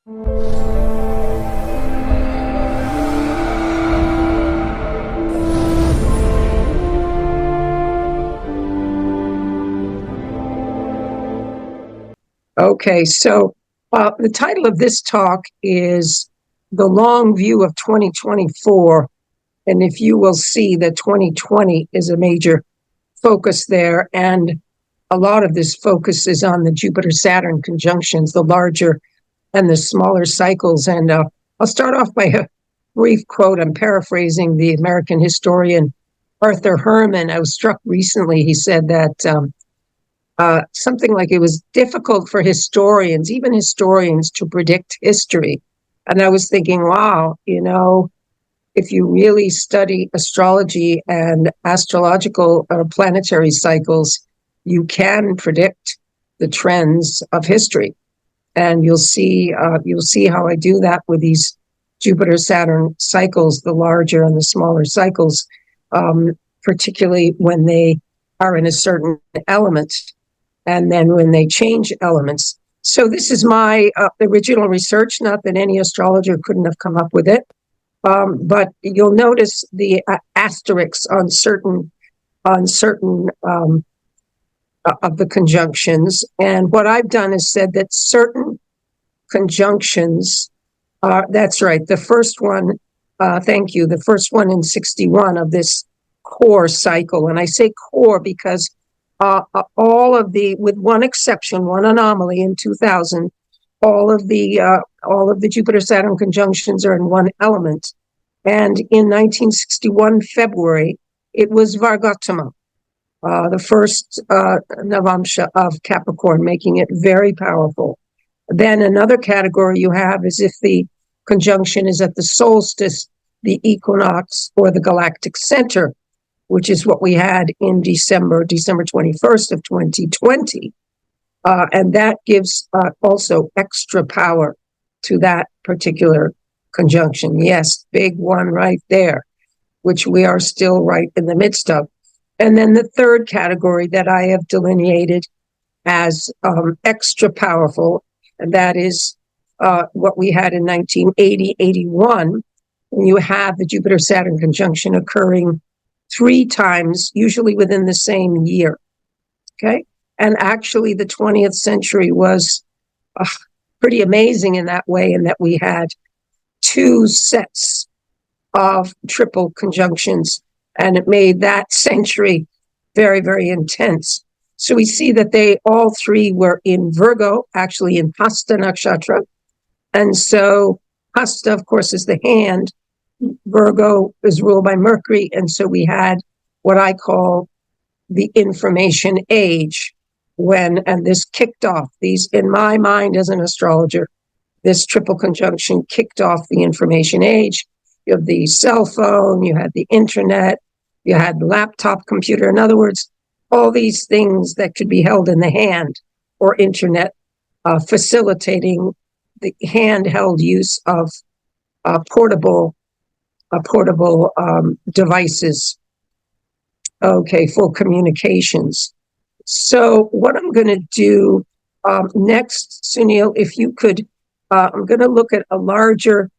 Okay, so the title of this talk is The Long View of 2024. And if you will see that 2020 is a major focus there, and a lot of this focus is on the Jupiter-Saturn conjunctions, the larger and the smaller cycles. And I'll start off by a brief quote. I'm paraphrasing the American historian Arthur Herman. I was struck recently, he said that something like it was difficult for historians, even historians, to predict history. And I was thinking, wow, if you really study astrology and astrological or planetary cycles, you can predict the trends of history. And you'll see how I do that with these Jupiter-Saturn cycles, the larger and the smaller cycles, particularly when they are in a certain element, and then when they change elements. So this is my original research, not that any astrologer couldn't have come up with it. But you'll notice the asterisks on certain of the conjunctions. And what I've done is said that certain conjunctions, that's right, the first one, thank you, the first one in 61 of this core cycle. And I say core because all of the, with one exception, one anomaly in 2000, all of the Jupiter-Saturn conjunctions are in one element. And in 1961, February, it was Vargotama, the first Navamsha of Capricorn, making it very powerful. Then another category you have is if the conjunction is at the solstice, the equinox, or the galactic center, which is what we had in December 21st of 2020. And that gives also extra power to that particular conjunction. Yes, big one right there, which we are still right in the midst of. And then the third category that I have delineated as extra powerful, and that is what we had in 1980-81, when you have the Jupiter-Saturn conjunction occurring 3 times, usually within the same year. Okay? And actually, the 20th century was pretty amazing in that way, in that we had 2 sets of triple conjunctions, and it made that century very, very intense. So we see that they all 3 were in Virgo, actually in Hasta Nakshatra. And so Hasta, of course, is the hand. Virgo is ruled by Mercury. And so we had what I call the information age, and this kicked off these, in my mind as an astrologer, this triple conjunction kicked off the information age. You have the cell phone, you had the internet, you had the laptop computer. In other words, all these things that could be held in the hand, or internet, facilitating the handheld use of portable devices, okay, for communications. So what I'm going to do next, Sunil, if you could, I'm going to look at a larger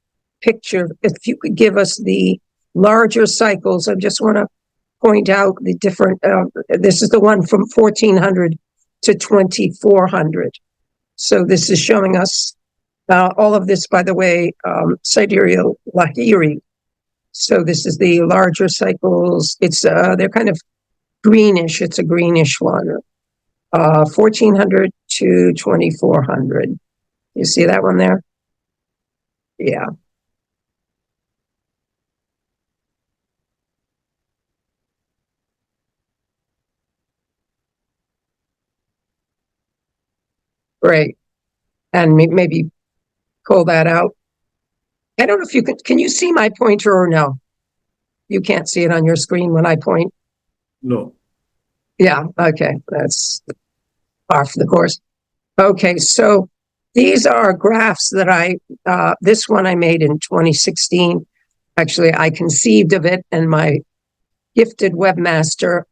picture. If you could give us the larger cycles, I just want to point out the different, this is the one from 1400 to 2400. So this is showing us all of this, by the way, sidereal Lahiri. So this is the larger cycles. It's they're kind of greenish. It's a greenish one. 1400 to 2400. You see that one there? Yeah. Great. And maybe pull that out. I don't know if you can you see my pointer or no? You can't see it on your screen when I point? No. Yeah, okay, that's off the course. Okay, so these are graphs that this one I made in 2016. Actually, I conceived of it and my gifted webmaster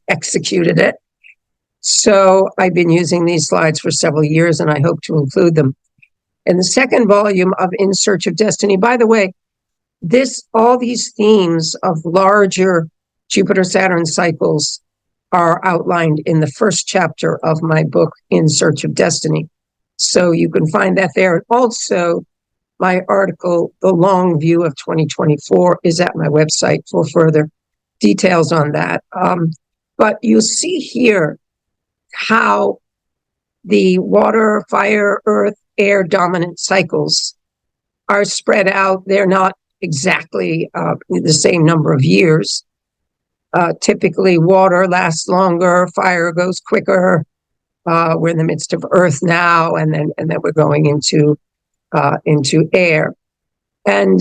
executed it. So I've been using these slides for several years and I hope to include them. In the second volume of In Search of Destiny, by the way, all these themes of larger Jupiter-Saturn cycles are outlined in the first chapter of my book, In Search of Destiny. So you can find that there. And also, my article, The Long View of 2024, is at my website for further details on that. But you see here how the water, fire, earth, air dominant cycles are spread out. They're not exactly the same number of years. Typically, water lasts longer, fire goes quicker. We're in the midst of earth now, and then we're going into air. And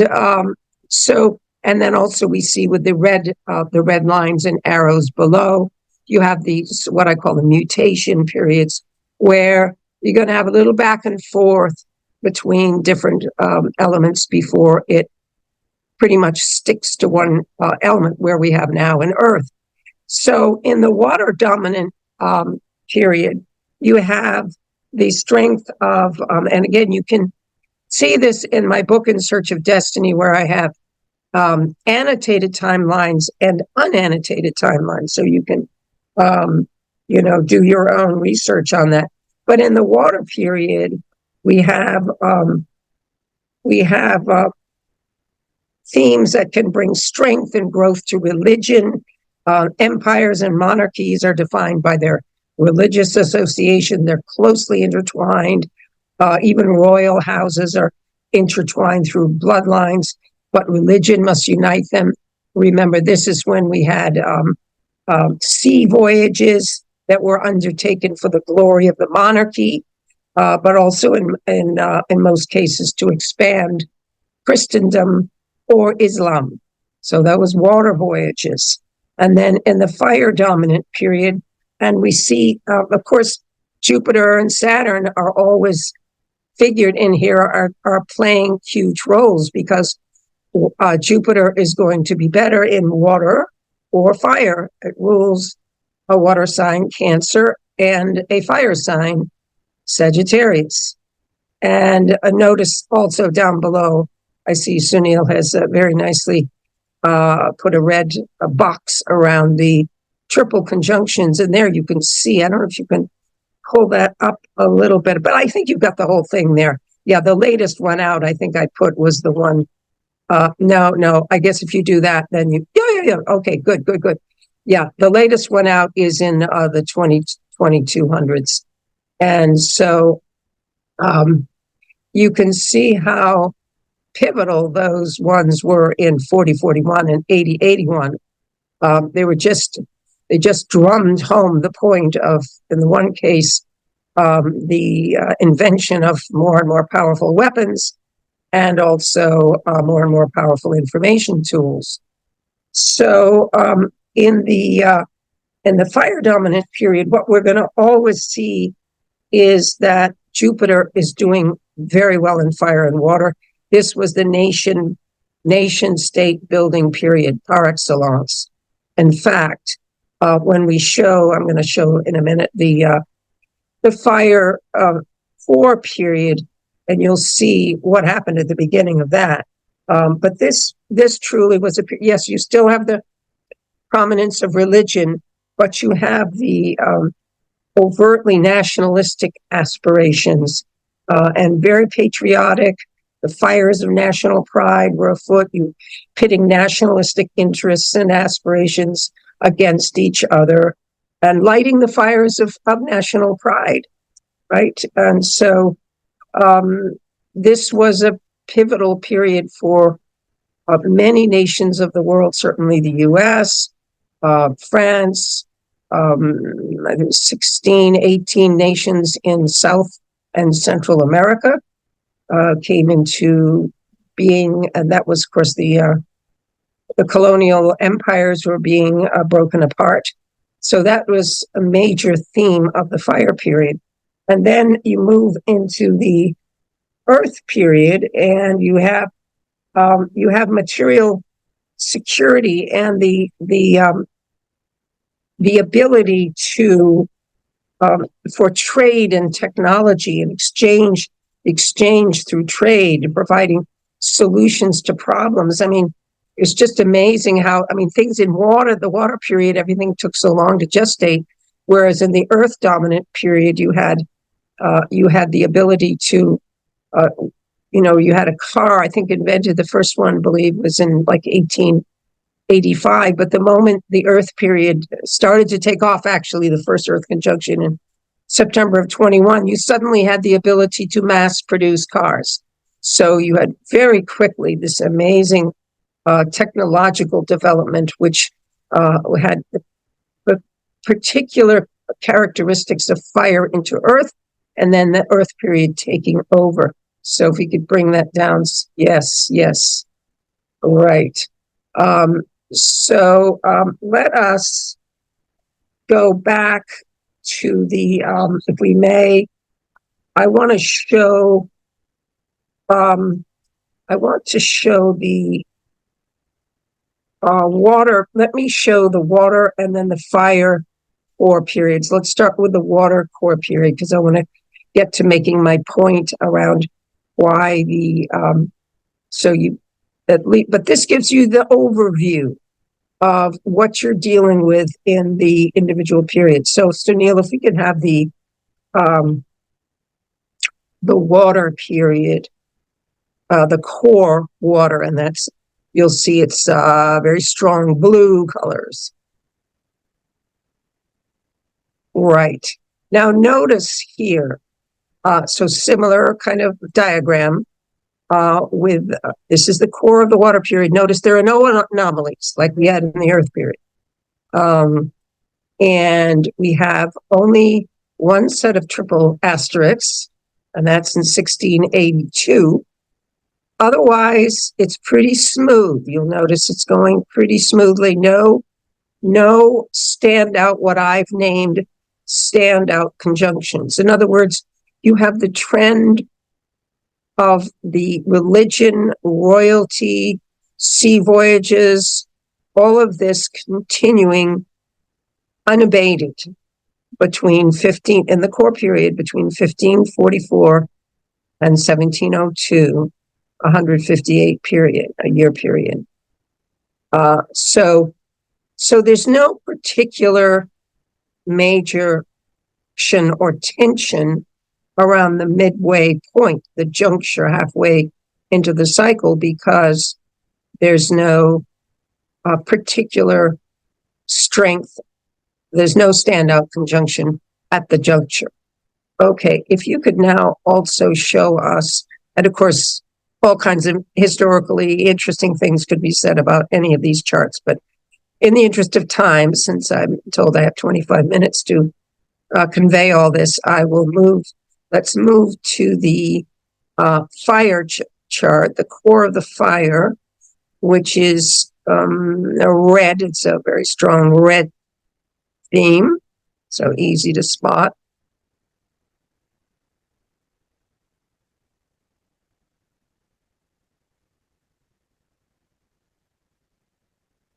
then also we see with the red lines and arrows below, you have these, what I call the mutation periods, where you're going to have a little back and forth between different elements before it pretty much sticks to one element, where we have now in earth. So in the water dominant period, you have the strength of, and again, you can see this in my book, In Search of Destiny, where I have annotated timelines and unannotated timelines. So you can, do your own research on that. But in the water period, we have themes that can bring strength and growth to religion. Empires and monarchies are defined by their religious association. They're closely intertwined. Even royal houses are intertwined through bloodlines, but religion must unite them. Remember, this is when we had sea voyages that were undertaken for the glory of the monarchy, but also in most cases to expand Christendom or Islam. So that was water voyages. And then in the fire dominant period, and we see, of course, Jupiter and Saturn are always figured in here, are playing huge roles, because Jupiter is going to be better in water or fire. It rules a water sign, Cancer, and a fire sign, Sagittarius. And notice also down below, I see Sunil has very nicely put a box around the triple conjunctions. And there you can see, I don't know if you can pull that up a little bit, but I think you've got the whole thing there. Yeah, the latest one out, I think I put, was the one. No, I guess if you do that, then yeah. Okay, good. Yeah, the latest one out is in the 2200s. And so you can see how pivotal those ones were in 4041 and 8081. They just drummed home the point of, in the one case, the invention of more and more powerful weapons, and also more and more powerful information tools. So in the fire dominant period, what we're going to always see is that Jupiter is doing very well in fire and water. This was the nation state building period par excellence. In fact, when we show, I'm going to show in a minute, the fire 4 period, and you'll see what happened at the beginning of that. But this truly was yes, you still have the prominence of religion, but you have the overtly nationalistic aspirations and very patriotic. The fires of national pride were afoot, you pitting nationalistic interests and aspirations against each other, and lighting the fires of national pride, right? And so this was a pivotal period for many nations of the world, certainly the U.S., France, I think 16, 18 nations in South and Central America came into being, and that was, of course, the colonial empires were being broken apart. So that was a major theme of the fire period. And then you move into the earth period, and you have material security and the ability to for trade and technology and exchange exchange through trade, providing solutions to problems. I mean, it's just amazing how, I mean, things in water, the water period, everything took so long to gestate, whereas in the earth dominant period, you had the ability to, you had a car, I think invented, the first one, I believe, was in like 1885. But the moment the earth period started to take off, actually, the first earth conjunction in September of 21, you suddenly had the ability to mass produce cars. So you had very quickly this amazing technological development, which had the particular characteristics of fire into earth, and then the earth period taking over. So if we could bring that down. Yes. Right. Let us go back to the, if we may, I want to show the water. Let me show the water and then the fire core periods. Let's start with the water core period, because I want to get to making my point around why but this gives you the overview of what you're dealing with in the individual periods. So Sunil, if we could have the water period, the core water, and that's, you'll see it's very strong blue colors. Right. Now notice here, so similar kind of diagram with, this is the core of the water period. Notice there are no anomalies like we had in the earth period. And we have only one set of triple asterisks, and that's in 1682. Otherwise, it's pretty smooth. You'll notice it's going pretty smoothly. No standout, what I've named standout conjunctions. In other words, you have the trend of the religion, royalty, sea voyages, all of this continuing unabated between in the core period between 1544 and 1702, 158 period, a year period. So there's no particular major or tension around the midway point, the juncture halfway into the cycle, because there's no particular strength. There's no standout conjunction at the juncture. Okay, if you could now also show us, and of course, all kinds of historically interesting things could be said about any of these charts, but in the interest of time, since I'm told I have 25 minutes to convey all this, I will move. Let's move to the fire chart, the core of the fire, which is a red. It's a very strong red theme, so easy to spot.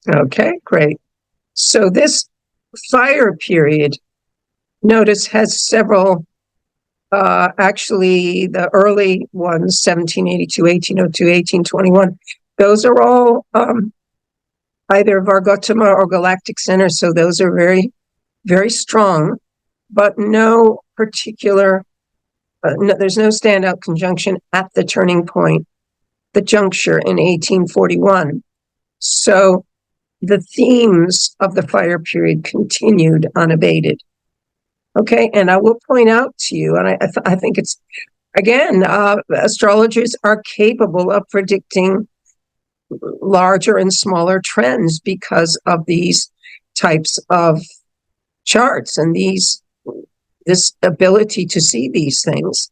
Okay, great. So this fire period, notice, has several, actually the early ones, 1782, 1802, 1821, those are all either Vargotama or galactic center, so those are very, very strong, but no particular, there's no standout conjunction at the turning point, the juncture in 1841. So the themes of the fire period continued unabated. Okay, and I will point out to you, and I think it's, again, astrologers are capable of predicting larger and smaller trends because of these types of charts and this ability to see these things.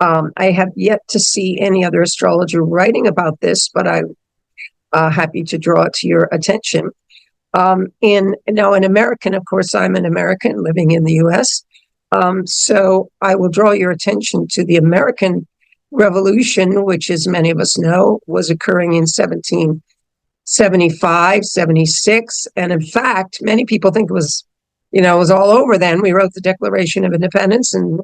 I have yet to see any other astrologer writing about this, but I'm happy to draw it to your attention. In American, of course, I'm an American living in the U.S., so I will draw your attention to the American Revolution, which, as many of us know, was occurring in 1775, 76, and in fact, many people think it was all over then. We wrote the Declaration of Independence, and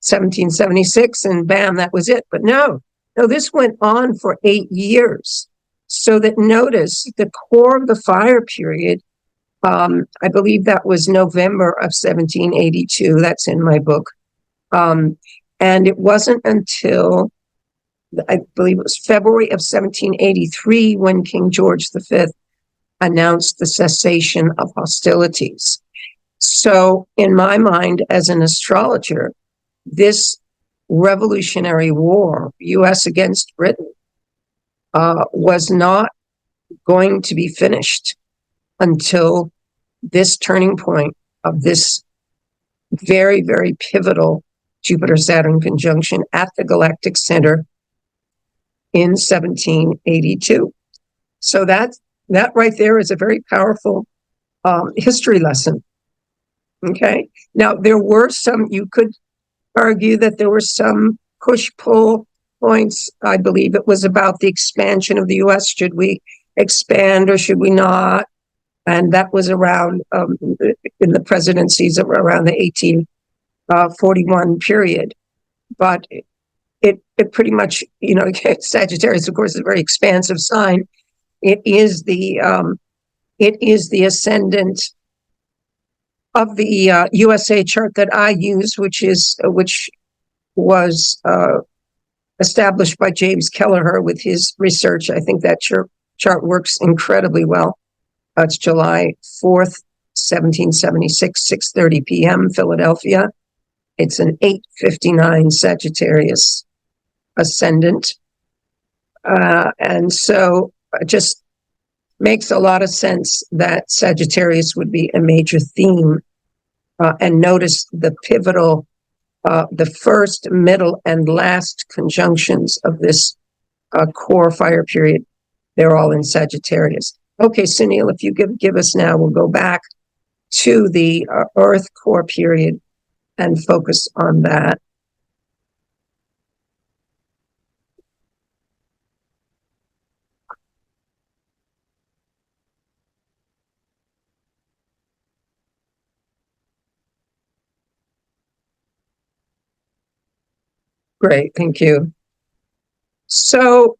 1776, and bam, that was it. But no, this went on for 8 years. So that, notice, the core of the fire period, I believe that was November of 1782. That's in my book. And it wasn't until, I believe it was February of 1783 when King George V announced the cessation of hostilities. So in my mind, as an astrologer, this Revolutionary War, U.S. against Britain, was not going to be finished until this turning point of this very, very pivotal Jupiter-Saturn conjunction at the galactic center in 1782. So that right there is a very powerful history lesson. Okay. Now, there were some, you could argue that there were some push-pull points. I believe it was about the expansion of the U.S. Should we expand or should we not? And that was around in the presidencies around the 1841 period. But it pretty much, Sagittarius, of course, is a very expansive sign. It is the ascendant of the USA chart that I use, which was established by James Kelleher with his research. I think that chart works incredibly well. It's July 4th, 1776, 6:30 p.m., Philadelphia. It's an 8:59 Sagittarius ascendant. And so it just makes a lot of sense that Sagittarius would be a major theme. And notice the pivotal, the first, middle, and last conjunctions of this core fire period. They're all in Sagittarius. Okay, Sunil, if you give us now, we'll go back to the Earth core period and focus on that. Great, thank you. So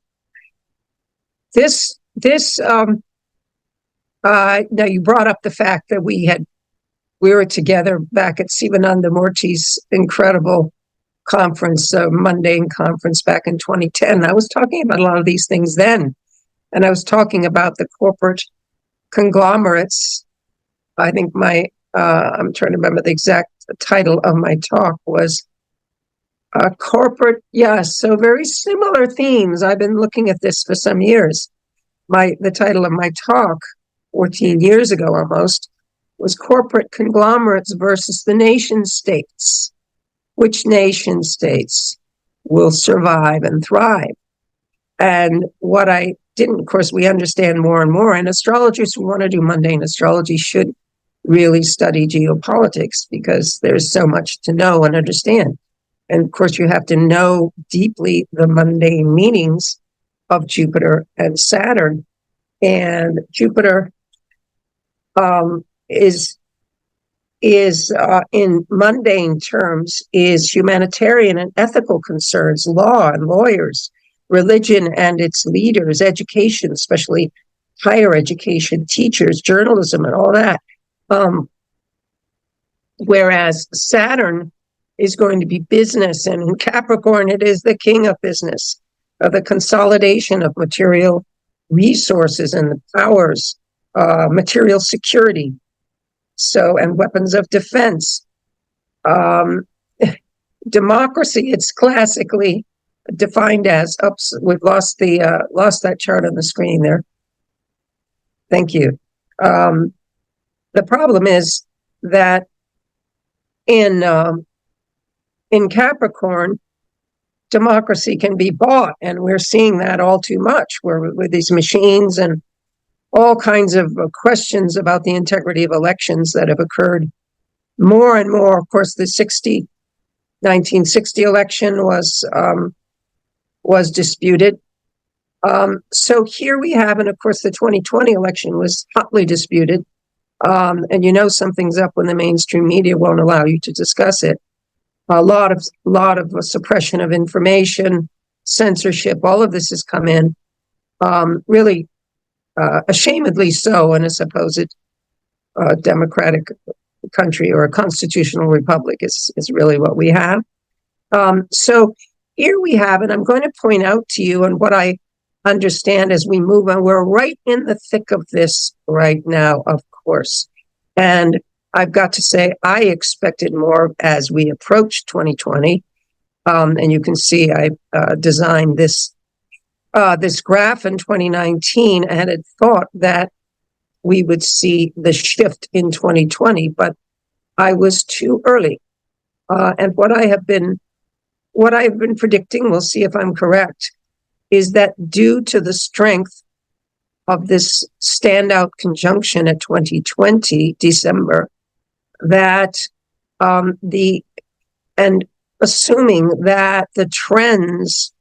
now you brought up the fact that we were together back at Sivananda Murthy's incredible conference, mundane conference back in 2010. I was talking about a lot of these things then, and I was talking about the corporate conglomerates. I think I'm trying to remember the exact title of my talk was corporate, yes, so very similar themes. I've been looking at this for some years. The title of my talk, 14 years ago almost, was Corporate Conglomerates versus the Nation States. Which nation states will survive and thrive? And what I didn't, of course, we understand more and more, and astrologers who want to do mundane astrology should really study geopolitics because there's so much to know and understand. And of course, you have to know deeply the mundane meanings of Jupiter and Saturn. And Jupiter is in mundane terms, is humanitarian and ethical concerns, law and lawyers, religion and its leaders, education, especially higher education, teachers, journalism, and all that. Whereas Saturn is going to be business, and in Capricorn, it is the king of business, the consolidation of material resources and the powers, material security, and weapons of defense. Democracy, it's classically defined as, we've lost that chart on the screen there. Thank you. The problem is that in Capricorn, democracy can be bought, and we're seeing that all too much, where with these machines and all kinds of questions about the integrity of elections that have occurred more and more. Of course, the 1960 election was disputed. So here we have, and of course, the 2020 election was hotly disputed. And something's up when the mainstream media won't allow you to discuss it. a lot of suppression of information, censorship. All of this has come in, really ashamedly so, in a supposed democratic country, or a constitutional republic is really what we have. So here we have it. I'm going to point out to you, and what I understand as we move on, we're right in the thick of this right now, of course. And I've got to say, I expected more as we approach 2020. And you can see I designed this graph in 2019, and had thought that we would see the shift in 2020, but I was too early. And what I've been predicting, we'll see if I'm correct, is that due to the strength of this standout conjunction at 2020, December, that and assuming that the trends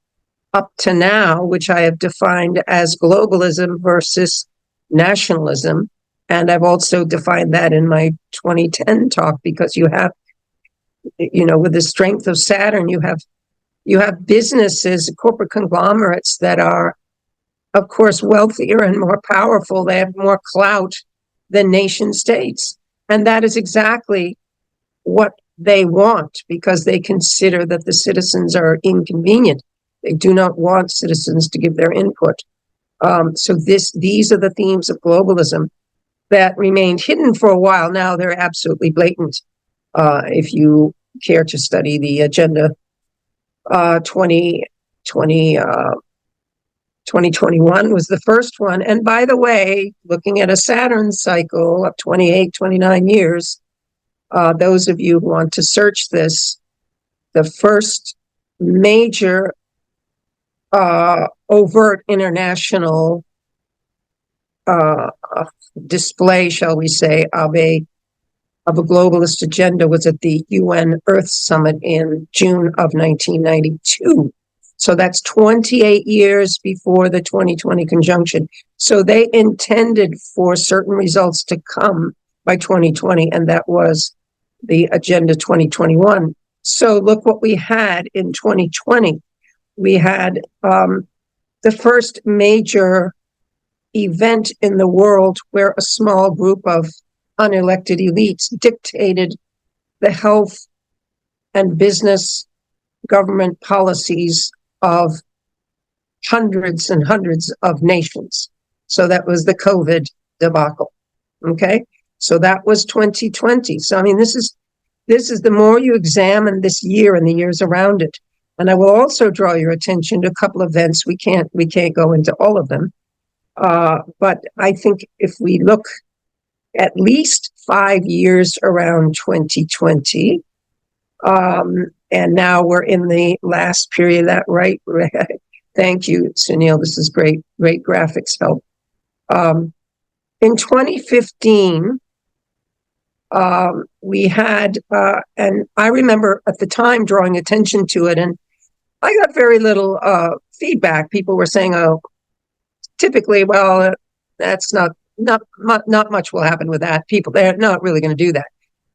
up to now, which I have defined as globalism versus nationalism, and I've also defined that in my 2010 talk, because you have, with the strength of Saturn, you have businesses, corporate conglomerates that are, of course, wealthier and more powerful. They have more clout than nation states. And that is exactly what they want, because they consider that the citizens are inconvenient. They do not want citizens to give their input. So these are the themes of globalism that remained hidden for a while. Now they're absolutely blatant. If you care to study the agenda, 2021 was the first one. And by the way, looking at a Saturn cycle of 28, 29 years, those of you who want to search this, the first major overt international display, shall we say, of a globalist agenda was at the UN Earth Summit in June of 1992. So that's 28 years before the 2020 conjunction. So they intended for certain results to come by 2020, and that was the Agenda 2021. So look what we had in 2020. We had the first major event in the world where a small group of unelected elites dictated the health and business government policies of hundreds and hundreds of nations. So that was the COVID debacle. Okay. So that was 2020. So, I mean, this is the more you examine this year and the years around it. And I will also draw your attention to a couple of events. We can't go into all of them. But I think if we look at least 5 years around 2020, and now we're in the last period of that, right? Thank you, Sunil. This is great graphics help. In 2015, we had, and I remember at the time drawing attention to it, and I got very little feedback. People were saying, "Oh, typically, well, that's not much will happen with that. People, they're not really going to do that."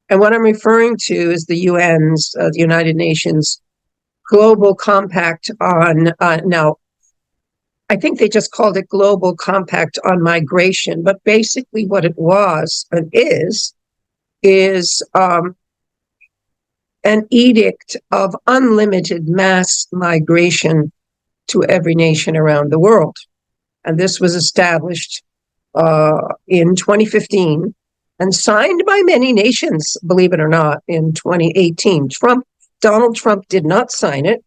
And what I'm referring to is the UN's, the United Nations Global Compact on, now, I think they just called it Global Compact on Migration, but basically what it was and is an edict of unlimited mass migration to every nation around the world. And this was established in 2015 and signed by many nations, believe it or not, in 2018. Donald Trump did not sign it.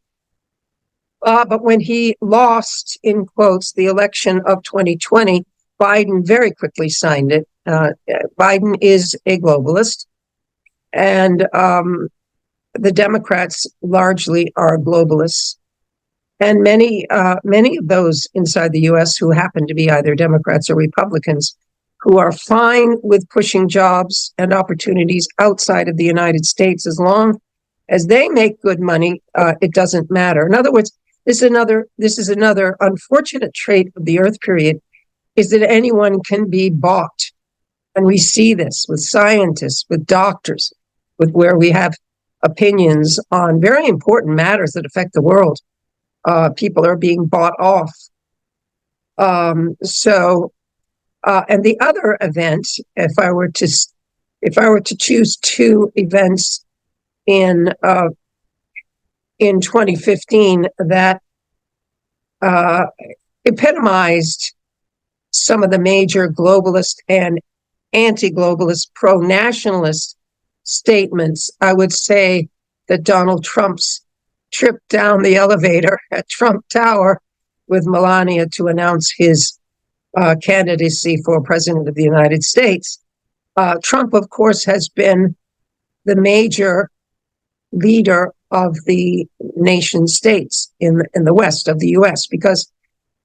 But when he lost, in quotes, the election of 2020, Biden very quickly signed it. Biden is a globalist, and the Democrats largely are globalists. And many of those inside the U.S. who happen to be either Democrats or Republicans, who are fine with pushing jobs and opportunities outside of the United States, as long as they make good money, it doesn't matter. In other words, this is another unfortunate trait of the Earth period, is that anyone can be bought. And we see this with scientists, with doctors, with where we have opinions on very important matters that affect the world. People are being bought off. And the other event, if I were to choose two events in 2015 that epitomized some of the major globalist and anti-globalist, pro-nationalist statements, I would say that Donald Trump's trip down the elevator at Trump Tower with Melania to announce his candidacy for president of the United States. Trump, of course, has been the major leader of the nation states in the West of the U.S. because,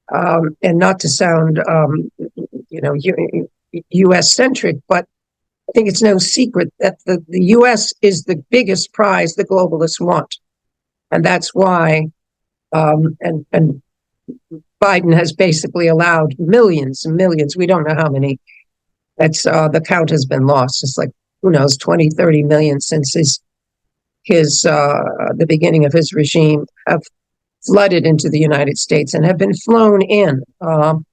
and not to sound, U.S. centric, but I think it's no secret that the U.S. is the biggest prize the globalists want, and that's why, and Biden has basically allowed millions and millions. We don't know how many. That's the count has been lost. It's like, who knows, 20, 30 million since the beginning of his regime have flooded into the United States and have been flown in on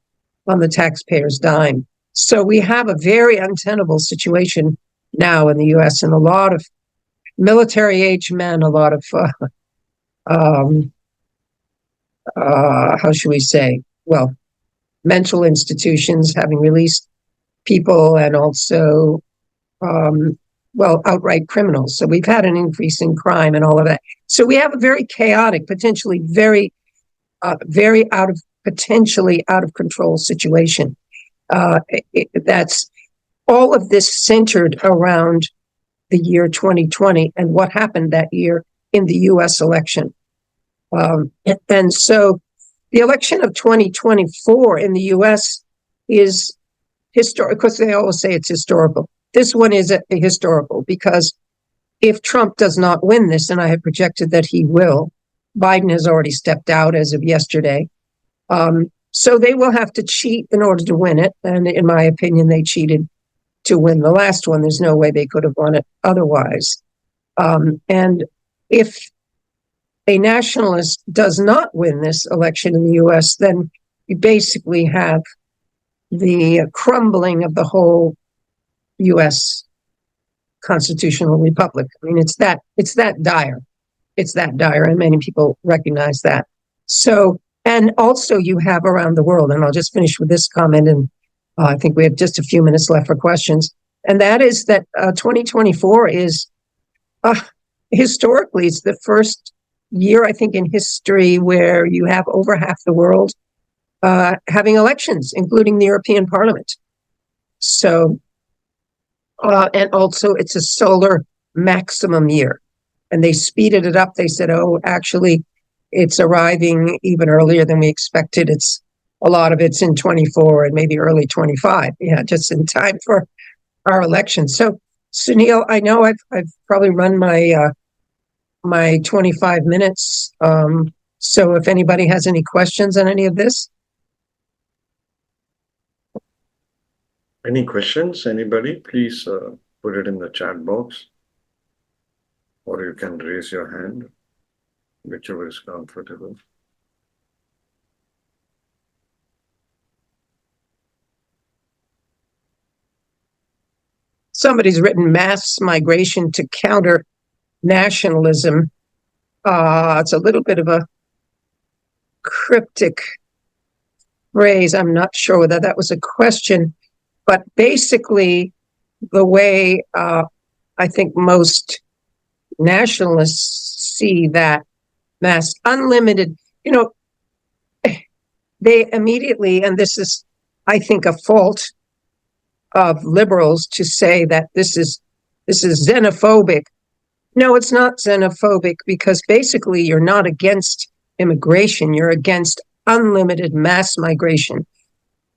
the taxpayers' dime. So we have a very untenable situation now in the U.S. and a lot of military-age men, a lot of, how should we say, well, mental institutions having released people and also, outright criminals. So we've had an increase in crime and all of that. So we have a very chaotic, potentially very potentially out of control situation. That's all of this centered around the year 2020 and what happened that year in the U.S. election. And so the election of 2024 in the U.S. is historic, because they always say it's historical. This one is historical because if Trump does not win this, and I have projected that he will, Biden has already stepped out as of yesterday. So they will have to cheat in order to win it. And in my opinion, they cheated to win the last one. There's no way they could have won it otherwise. And if a nationalist does not win this election in the U.S., then you basically have the crumbling of the whole U.S. constitutional republic. I mean, it's that dire. It's that dire, and many people recognize that. So, and also you have around the world, and I'll just finish with this comment, and I think we have just a few minutes left for questions, and that is that 2024 is, historically, it's the first year, I think, in history where you have over half the world having elections, including the European Parliament. So, and also it's a solar maximum year. And they speeded it up. They said, oh, actually, it's arriving even earlier than we expected. A lot of it's in 24 and maybe early 25. Yeah, just in time for our election. So, Sunil, I know I've probably run my 25 minutes. So if anybody has any questions on any of this. Any questions, anybody? Please put it in the chat box. Or you can raise your hand, whichever is comfortable. Somebody's written mass migration to counter nationalism. It's a little bit of a cryptic phrase. I'm not sure whether that was a question, but basically the way I think most nationalists see that mass unlimited, they immediately, and this is, I think, a fault of liberals to say that this is xenophobic. No, it's not xenophobic, because basically you're not against immigration. You're against unlimited mass migration,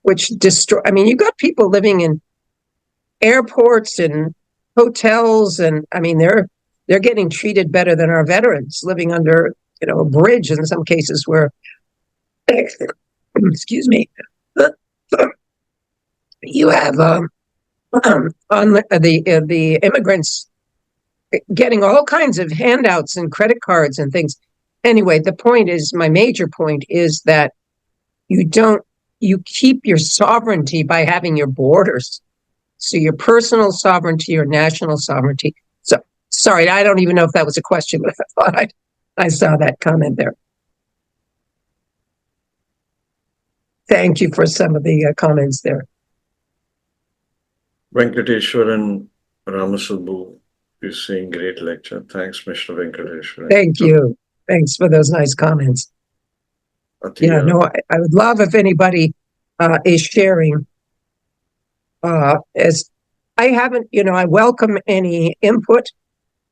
which you got people living in airports and hotels, and they're getting treated better than our veterans living under, a bridge in some cases where, excuse me, you have on the immigrants getting all kinds of handouts and credit cards and things. Anyway, the point is, my major point is that you keep your sovereignty by having your borders. So your personal sovereignty or national sovereignty. So, sorry, I don't even know if that was a question, but I thought I saw that comment there. Thank you for some of the comments there. Venkateshwaran Ramasubbu is saying great lecture. Thanks, Mr. Venkateshwaran. Thank you. Thanks for those nice comments. Yeah, no, I would love if anybody is sharing. As I haven't, I welcome any input.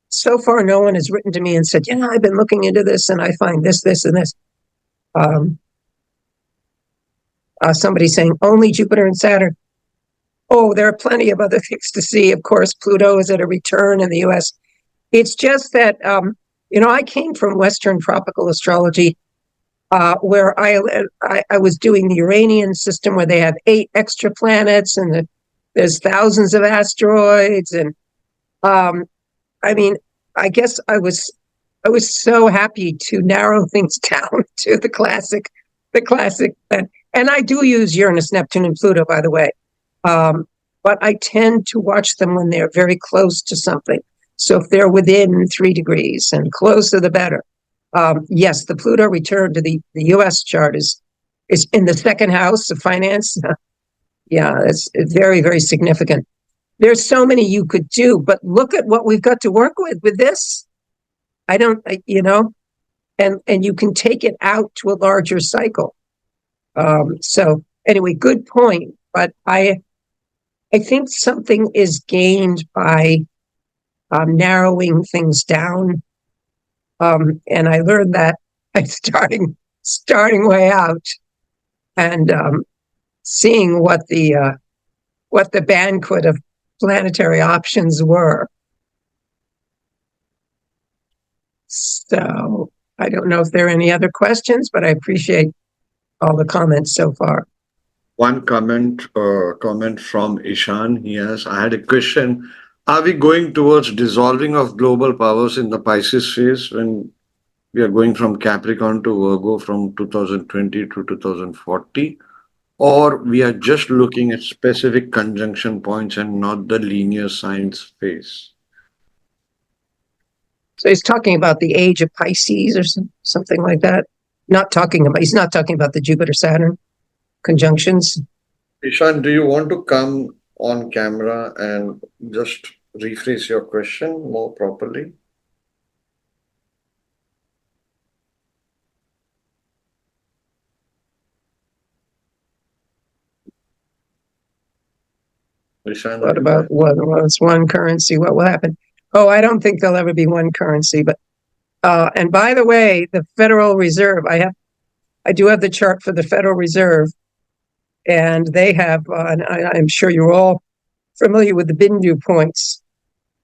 So far, no one has written to me and said, I've been looking into this and I find this, and this. Somebody saying only Jupiter and Saturn. Oh, there are plenty of other things to see. Of course, Pluto is at a return in the US. It's just that, I came from Western tropical astrology, where I was doing the Uranian system where they have 8 extra planets and there's thousands of asteroids. And I guess I was so happy to narrow things down to the classic. And I do use Uranus, Neptune, and Pluto, by the way. But I tend to watch them when they're very close to something. So if they're within 3 degrees and closer, the better. Yes, the Pluto return to the US chart is in the second house of finance. Yeah, it's very, very significant. There's so many you could do, but look at what we've got to work with this. And you can take it out to a larger cycle. So anyway, good point. But I think something is gained by narrowing things down. And I learned that by starting way out and seeing what the banquet of planetary options were. So I don't know if there are any other questions, but I appreciate all the comments so far. One comment from Ishan. I had a question. Are we going towards dissolving of global powers in the Pisces phase when we are going from Capricorn to Virgo from 2020 to 2040? Or we are just looking at specific conjunction points and not the linear signs phase? So he's talking about the age of Pisces or something like that. He's not talking about the Jupiter-Saturn conjunctions. Ishan, do you want to come on camera and just rephrase your question more properly? Ishan, what about what's one currency? What will happen? Oh, I don't think there'll ever be one currency. But and by the way, the Federal Reserve, I do have the chart for the Federal Reserve, and they have, and I'm sure you're all familiar with the Bindu points.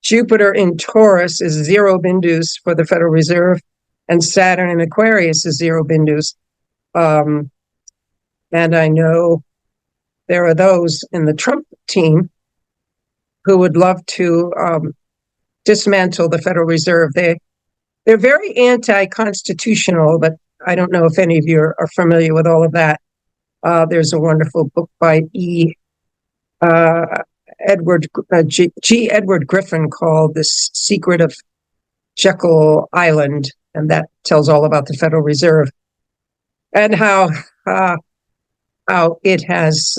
Jupiter in Taurus is 0 bindus for the Federal Reserve, and Saturn in Aquarius is 0 bindus. And I know there are those in the Trump team who would love to dismantle the Federal Reserve. They're very anti-constitutional, but I don't know if any of you are familiar with all of that. There's a wonderful book by Edward Griffin called The Secret of Jekyll Island, and that tells all about the Federal Reserve and how it has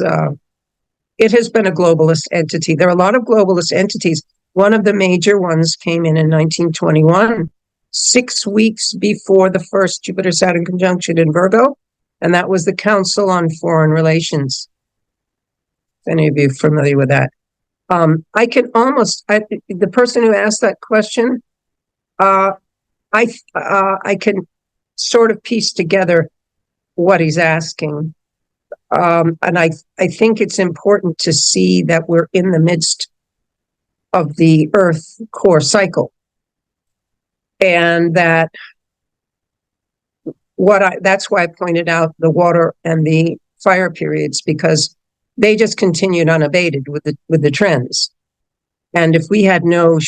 been a globalist entity. There are a lot of globalist entities. One of the major ones came in 1921, 6 weeks before the first Jupiter-Saturn conjunction in Virgo, and that was the Council on Foreign Relations. If any of you are familiar with that. The person who asked that question, I can sort of piece together what he's asking. And I think it's important to see that we're in the midst of the Earth core cycle. And that that's why I pointed out the water and the fire periods, because they just continued unabated with the trends. And if we had no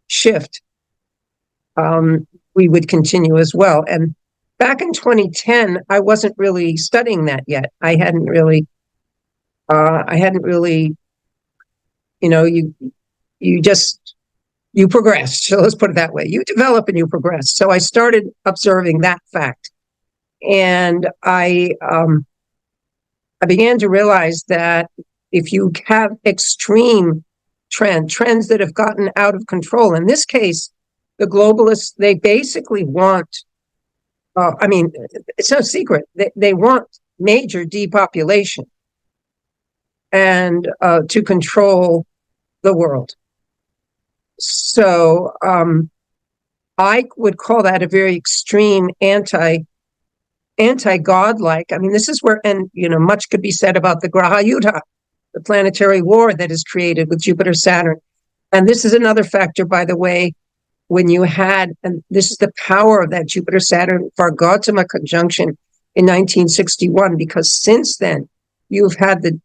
shift, we would continue as well. And back in 2010, I wasn't really studying that yet. I hadn't really, you know, you progressed. So let's put it that way. You develop and you progress. So I started observing that fact. And I began to realize that if you have extreme trends that have gotten out of control, in this case, the globalists, they basically want, it's no secret, they want major depopulation and to control the world. So I would call that a very extreme anti-godlike. I mean, this is where, and much could be said about the Graha Yuddha, the planetary war that is created with Jupiter, Saturn. And this is another factor, by the way, when you had, and this is the power of that Jupiter, Saturn, Vargotama conjunction in 1961, because since then you've had the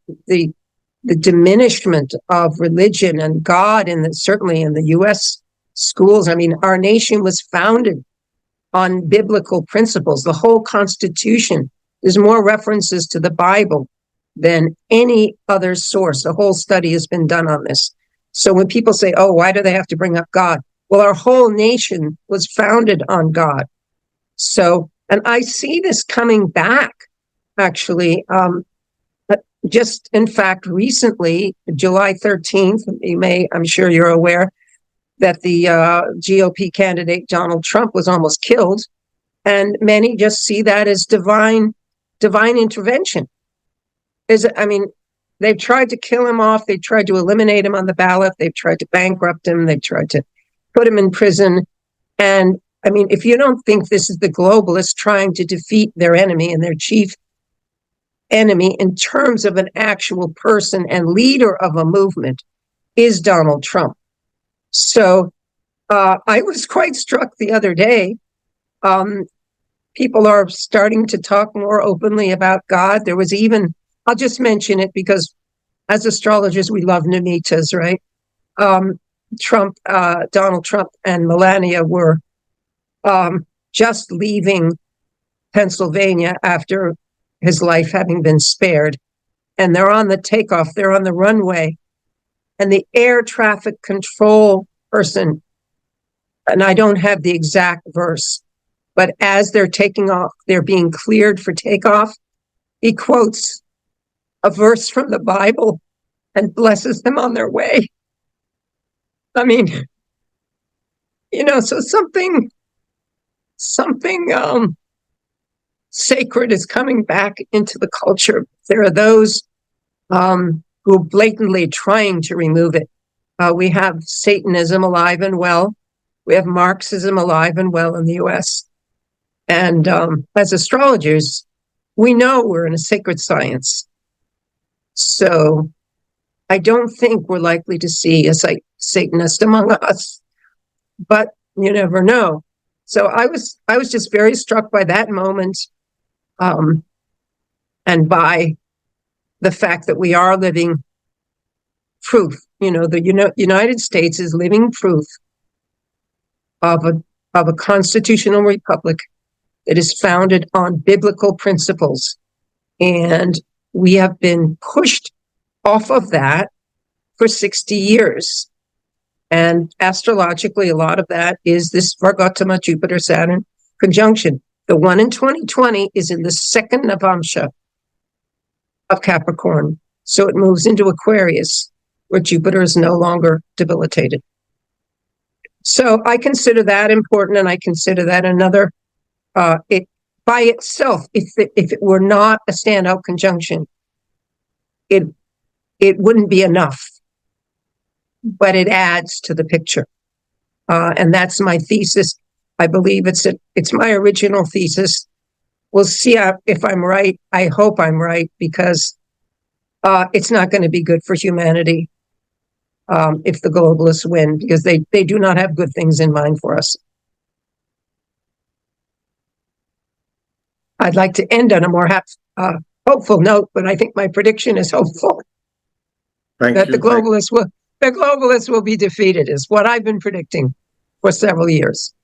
diminishment of religion and God, certainly in the U.S. schools. I mean, our nation was founded on biblical principles. The whole Constitution, there's more references to the Bible than any other source. The whole study has been done on this. So when people say, oh, why do they have to bring up God? Well, our whole nation was founded on God. So, and I see this coming back, actually. Just, in fact, recently, July 13th, I'm sure you're aware, that the GOP candidate Donald Trump was almost killed, and many just see that as divine intervention. They've tried to kill him off. They've tried to eliminate him on the ballot. They've tried to bankrupt him. They've tried to put him in prison. And I mean, if you don't think this is the globalists trying to defeat their enemy and their chief enemy in terms of an actual person and leader of a movement is Donald Trump. So I was quite struck the other day. People are starting to talk more openly about God. There was even, I'll just mention it because as astrologers, we love nimitas, right? Donald Trump and Melania were just leaving Pennsylvania after his life having been spared. And they're on the takeoff, they're on the runway. And the air traffic control person, and I don't have the exact verse, but as they're taking off, they're being cleared for takeoff, he quotes a verse from the Bible and blesses them on their way. I mean, so something sacred is coming back into the culture. There are those who are blatantly trying to remove it. We have Satanism alive and well. We have Marxism alive and well in the U.S. And as astrologers, we know we're in a sacred science. So I don't think we're likely to see a Satanist among us, but you never know. So I was just very struck by that moment, and by the fact that we are living proof. The United States is living proof of a constitutional republic that is founded on biblical principles, and we have been pushed off of that for 60 years. And astrologically, a lot of that is this Vargotama Jupiter-Saturn conjunction. The one in 2020 is in the second Navamsha of Capricorn. So it moves into Aquarius, where Jupiter is no longer debilitated. So I consider that important, and I consider that another, it by itself, if it were not a standout conjunction, it wouldn't be enough. But it adds to the picture. And that's my thesis. I believe it's my original thesis. We'll see if I'm right. I hope I'm right, because it's not going to be good for humanity if the globalists win, because they do not have good things in mind for us. I'd like to end on a more hopeful note, but I think my prediction is hopeful. Thank you. The globalists will be defeated, is what I've been predicting for several years.